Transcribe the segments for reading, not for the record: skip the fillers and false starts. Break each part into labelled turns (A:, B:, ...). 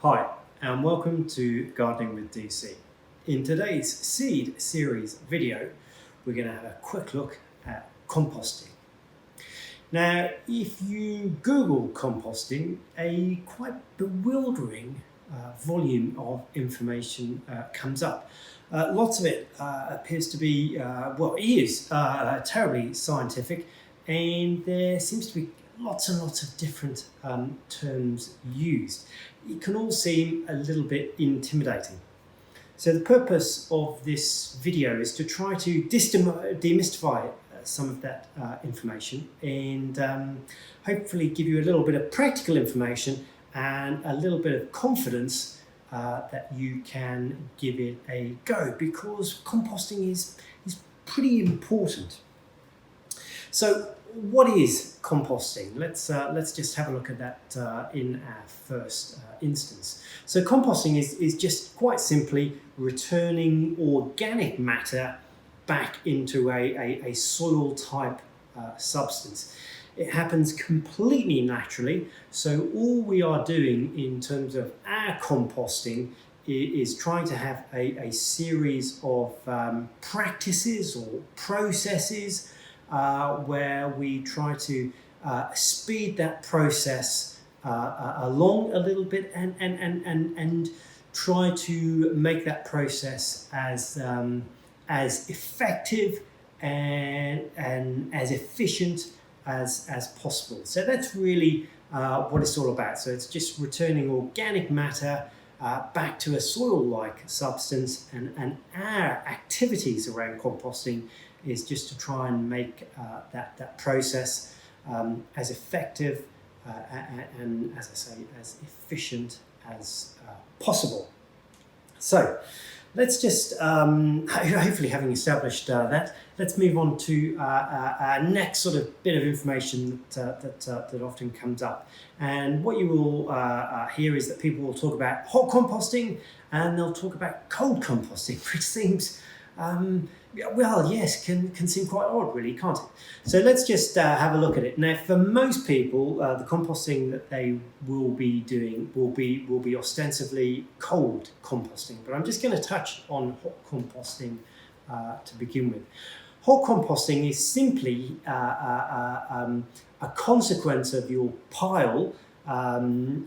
A: Hi, and welcome to Gardening with DC. In today's seed series video, we're going to have a quick look at composting. Now, if you Google composting, a quite bewildering volume of information comes up. Lots of it appears to be, is terribly scientific, and there seems to be lots and lots of different terms used. It can all seem a little bit intimidating. So the purpose of this video is to try to demystify some of that information and hopefully give you a little bit of practical information and a little bit of confidence that you can give it a go, because composting is pretty important. So what is composting? Let's just have a look at that in our first instance. So composting is just quite simply returning organic matter back into a soil type substance. It happens completely naturally. So all we are doing in terms of our composting is trying to have a series of practices or processes where we try to speed that process along a little bit and try to make that process as effective and as efficient as possible. So that's really what it's all about. So it's just returning organic matter back to a soil-like substance, and our activities around composting is just to try and make that process as effective and, as I say, as efficient as possible. So let's just, hopefully having established that, let's move on to our next sort of bit of information that often comes up. And what you will hear is that people will talk about hot composting and they'll talk about cold composting, which seems can seem quite odd, really, can't it? So let's just have a look at it. Now, for most people, the composting that they will be doing will be ostensibly cold composting, but I'm just going to touch on hot composting to begin with. Hot composting is simply a consequence of your pile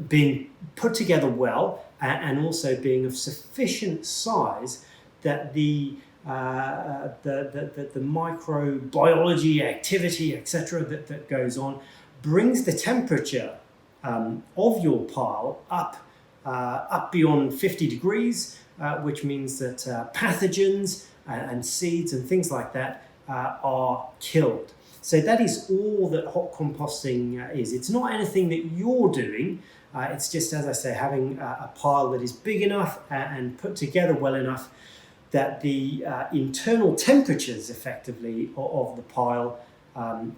A: being put together well and also being of sufficient size that the microbiology activity, etc., that goes on, brings the temperature of your pile up beyond 50 degrees, which means that pathogens and seeds and things like that are killed. So that is all that hot composting is. It's not anything that you're doing. It's just, as I say, having a pile that is big enough and put together well enough that the internal temperatures effectively of the pile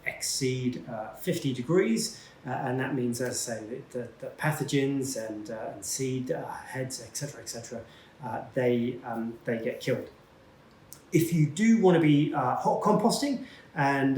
A: exceed 50 degrees. And that means, as I say, that the pathogens and seed heads, etc., they get killed. If you do want to be hot composting, and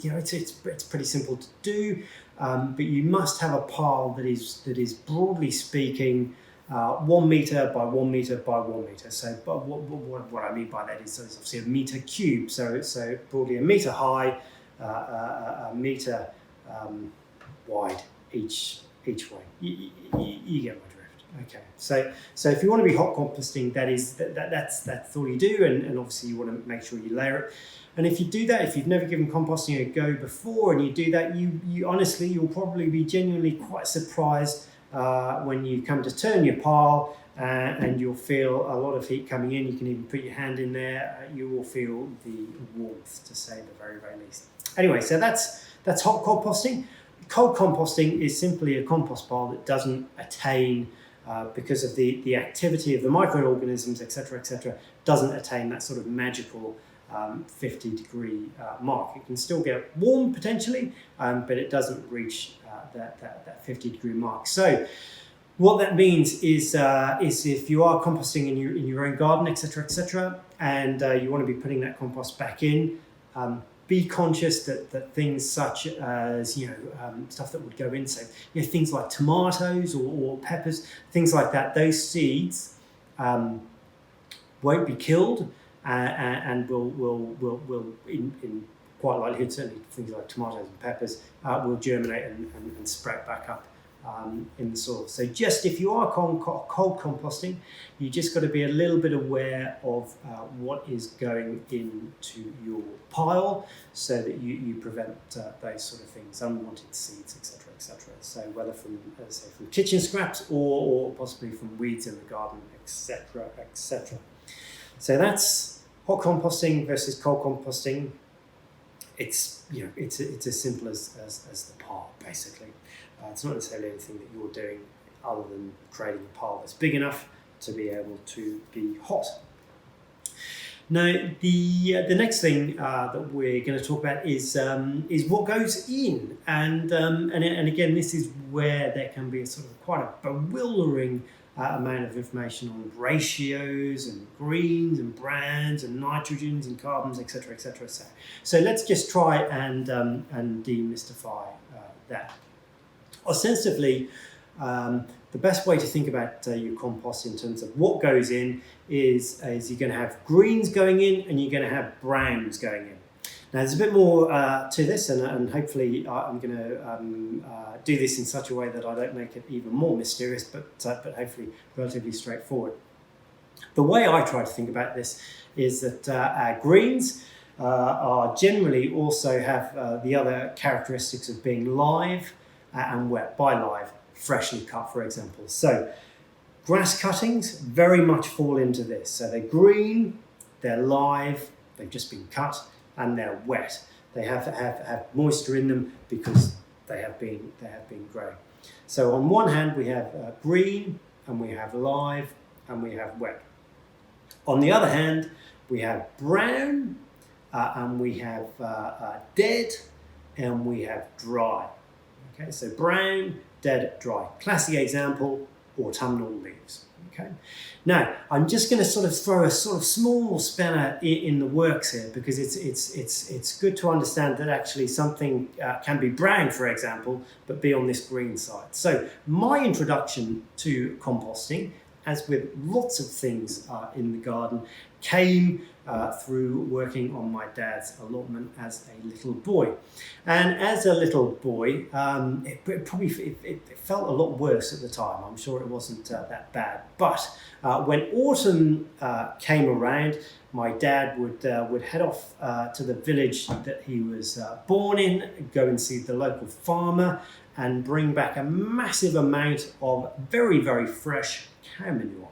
A: it's pretty simple to do, but you must have a pile that is broadly speaking 1 meter by 1 meter by 1 meter. So, but what I mean by that is obviously a meter cube. So broadly a meter high, a meter wide each way. You get my drift. Okay. So if you want to be hot composting, that's all you do, and obviously you want to make sure you layer it. And if you do that, if you've never given composting a go before, and you do that, you honestly, you'll probably be genuinely quite surprised when you come to turn your pile and you'll feel a lot of heat coming in. You can even put your hand in there. You will feel the warmth, to say the very, very least. Anyway, so that's hot composting. Cold composting is simply a compost pile that doesn't attain, because of the activity of the microorganisms, etc., doesn't attain that sort of magical 50 degree mark. It can still get warm potentially, but it doesn't reach that 50 degree mark. So what that means is if you are composting in your own garden, etc., and you want to be putting that compost back in, be conscious that things such as, stuff that would go in, so, things like tomatoes or peppers, things like that, those seeds won't be killed and will in quite likelihood, certainly things like tomatoes and peppers, will germinate and sprout back up in the soil. So just if you are cold composting, you just got to be a little bit aware of what is going into your pile, so that you prevent those sort of things, unwanted seeds, etc., etc. So whether from, as I say, from kitchen scraps or possibly from weeds in the garden, etc., etc. So that's hot composting versus cold composting. It's as simple as the pile, basically. It's not necessarily anything that you're doing other than creating a pile that's big enough to be able to be hot. Now, the next thing that we're going to talk about is what goes in, and again, this is where there can be a sort of quite a bewildering amount of information on ratios and greens and browns and nitrogens and carbons, etc., etc. So let's just try and demystify that. Ostensibly, the best way to think about your compost in terms of what goes in is you're going to have greens going in and you're going to have browns going in. Now, there's a bit more to this, and hopefully I'm going to do this in such a way that I don't make it even more mysterious, but hopefully relatively straightforward. The way I try to think about this is that our greens are generally also have the other characteristics of being live and wet. By live, freshly cut, for example. So grass cuttings very much fall into this. So they're green, they're live, they've just been cut, and they're wet. They have moisture in them because they have been growing. So on one hand we have green, and we have live, and we have wet. On the other hand, we have brown, and we have dead, and we have dry. Okay, so brown, dead, dry. Classic example, autumnal leaves. Okay. Now, I'm just going to sort of throw a sort of small spanner in the works here, because it's good to understand that actually something can be brown, for example, but be on this green side. So my introduction to composting, as with lots of things in the garden, came through working on my dad's allotment as a little boy. And as a little boy, it felt a lot worse at the time. I'm sure it wasn't that bad. But when autumn came around, my dad would head off to the village that he was born in, go and see the local farmer, and bring back a massive amount of very, very fresh cow manure.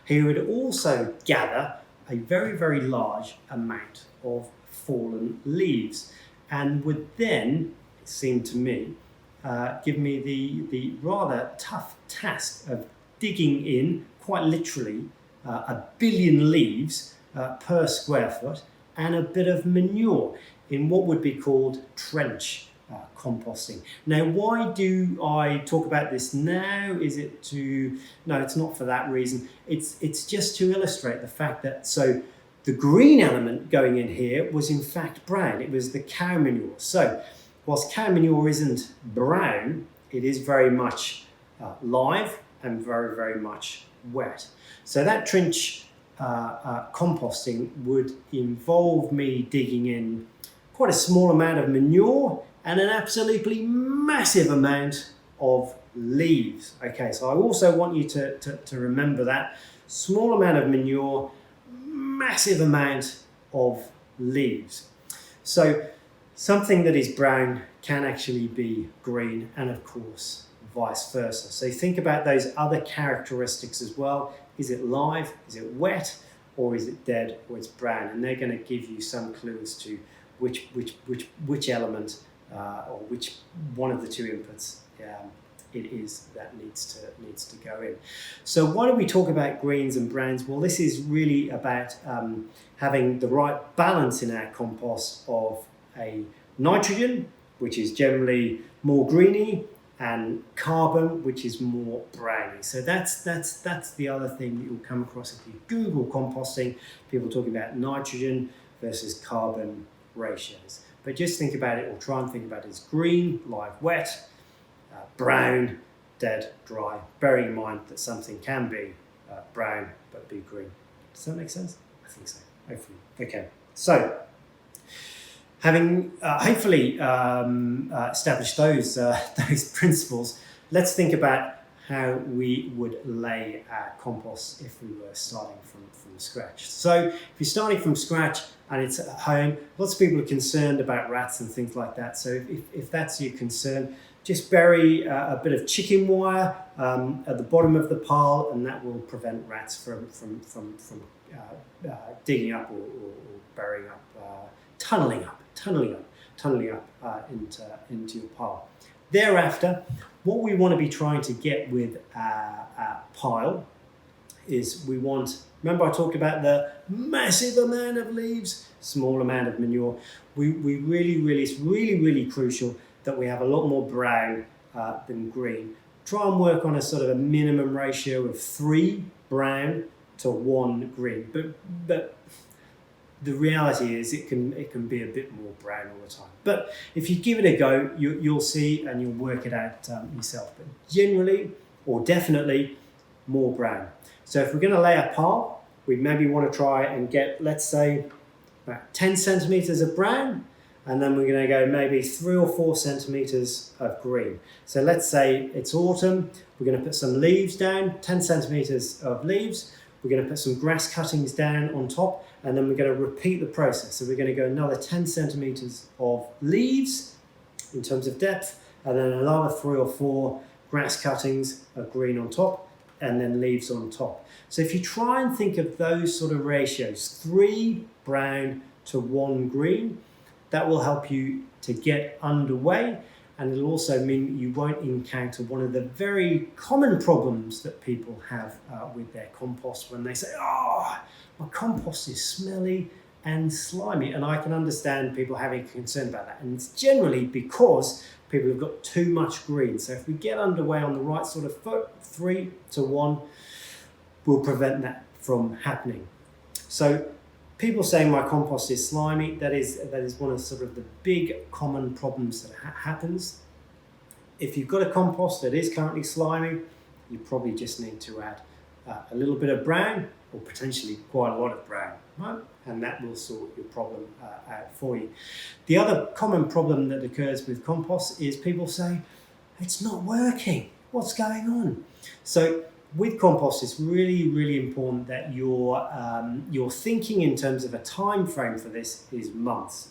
A: He would also gather a very, very large amount of fallen leaves, and would then, it seemed to me, give me the rather tough task of digging in, quite literally, 1 billion leaves per square foot, and a bit of manure in what would be called trench composting. Now, why do I talk about this now? No, it's not for that reason. It's just to illustrate the fact that, so the green element going in here was in fact brown. It was the cow manure. So whilst cow manure isn't brown, it is very much live and very, very much wet. So that trench composting would involve me digging in quite a small amount of manure and an absolutely massive amount of leaves. Okay, so I also want you to remember that. Small amount of manure, massive amount of leaves. So something that is brown can actually be green, and of course vice versa. So think about those other characteristics as well. Is it live, is it wet, or is it dead, or it's brown? And they're going to give you some clues to which element or which one of the two inputs it is that needs to go in. So why do we talk about greens and browns? Well, this is really about having the right balance in our compost of a nitrogen, which is generally more greeny, and carbon, which is more browny. So that's the other thing that you'll come across if you Google composting. People talking about nitrogen versus carbon ratios. But just think about it, or try and think about it as green, live, wet, brown, dead, dry. Bearing in mind that something can be brown but be green. Does that make sense? I think so, hopefully. Okay, so having hopefully established those principles, let's think about how we would lay our compost if we were starting from scratch. So if you're starting from scratch and it's at home, lots of people are concerned about rats and things like that. So if that's your concern, just bury a bit of chicken wire at the bottom of the pile, and that will prevent rats from digging up or burying up, tunneling up into your pile. Thereafter, what we want to be trying to get with our pile is remember I talked about the massive amount of leaves, small amount of manure. It's really crucial that we have a lot more brown than green. Try and work on a sort of a minimum ratio of 3 brown to 1 green. But the reality is it can be a bit more brown all the time. But if you give it a go, you'll see and you'll work it out yourself. But generally, or definitely, more brown. So if we're going to lay a pile, we maybe want to try and get, let's say, about 10 centimetres of brown, and then we're going to go maybe 3 or 4 centimetres of green. So let's say it's autumn, we're going to put some leaves down, 10 centimetres of leaves, we're going to put some grass cuttings down on top, and then we're going to repeat the process. So we're going to go another 10 centimetres of leaves in terms of depth, and then another 3 or 4 grass cuttings of green on top, and then leaves on top. So if you try and think of those sort of ratios, 3 brown to 1 green, that will help you to get underway, and it'll also mean you won't encounter one of the very common problems that people have with their compost when they say, "Oh, my compost is smelly and slimy," and I can understand people having concern about that, and it's generally because people have got too much green. So if we get underway on the right sort of foot, 3 to 1 will prevent that from happening. So people saying my compost is slimy, that is one of sort of the big common problems that happens. If you've got a compost that is currently slimy, you probably just need to add a little bit of brown, or potentially quite a lot of brown, right? And that will sort your problem out for you. The other common problem that occurs with compost is people say, "It's not working, what's going on?" So with compost, it's really important that your thinking in terms of a time frame for this is months.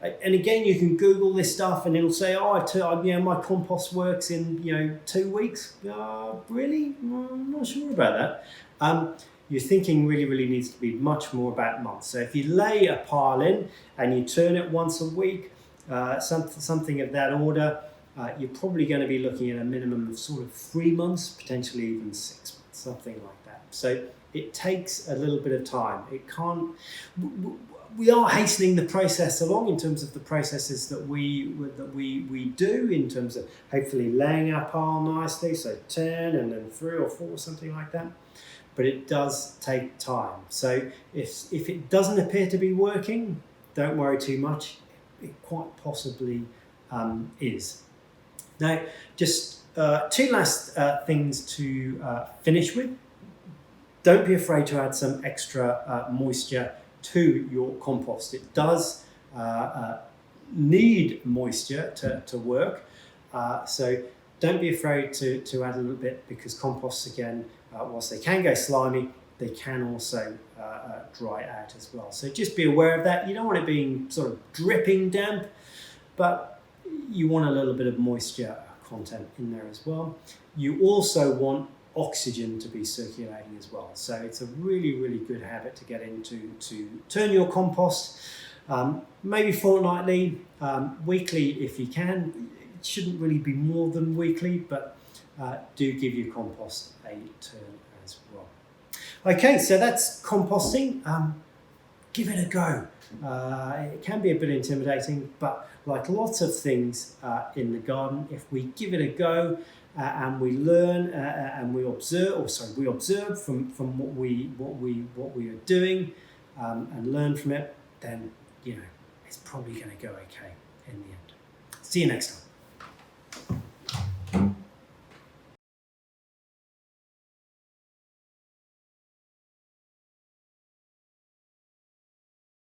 A: And again, you can Google this stuff and it'll say, my compost works in 2 weeks. Really? I'm not sure about that. Your thinking really needs to be much more about months. So if you lay a pile in and you turn it once a week, something of that order, you're probably going to be looking at a minimum of sort of 3 months, potentially even 6 months, something like that. So it takes a little bit of time. We are hastening the process along in terms of the processes that we do in terms of hopefully laying our pile nicely, so 10 and then 3 or 4, something like that. But it does take time. So if it doesn't appear to be working, don't worry too much. It quite possibly is. Now, just 2 last things to finish with. Don't be afraid to add some extra moisture to your compost. It does need moisture to work, so don't be afraid to add a little bit, because composts, again, whilst they can go slimy, they can also dry out as well. So just be aware of that. You don't want it being sort of dripping damp, but you want a little bit of moisture content in there as well. You also want oxygen to be circulating as well. So it's a really good habit to get into, to turn your compost, maybe fortnightly, weekly if you can. It shouldn't really be more than weekly, but do give your compost a turn as well. Okay, so that's composting. Give it a go. It can be a bit intimidating, but like lots of things in the garden, if we give it a go and we learn and we observe from what we are doing and learn from it, then it's probably going to go okay in the end. See you next time.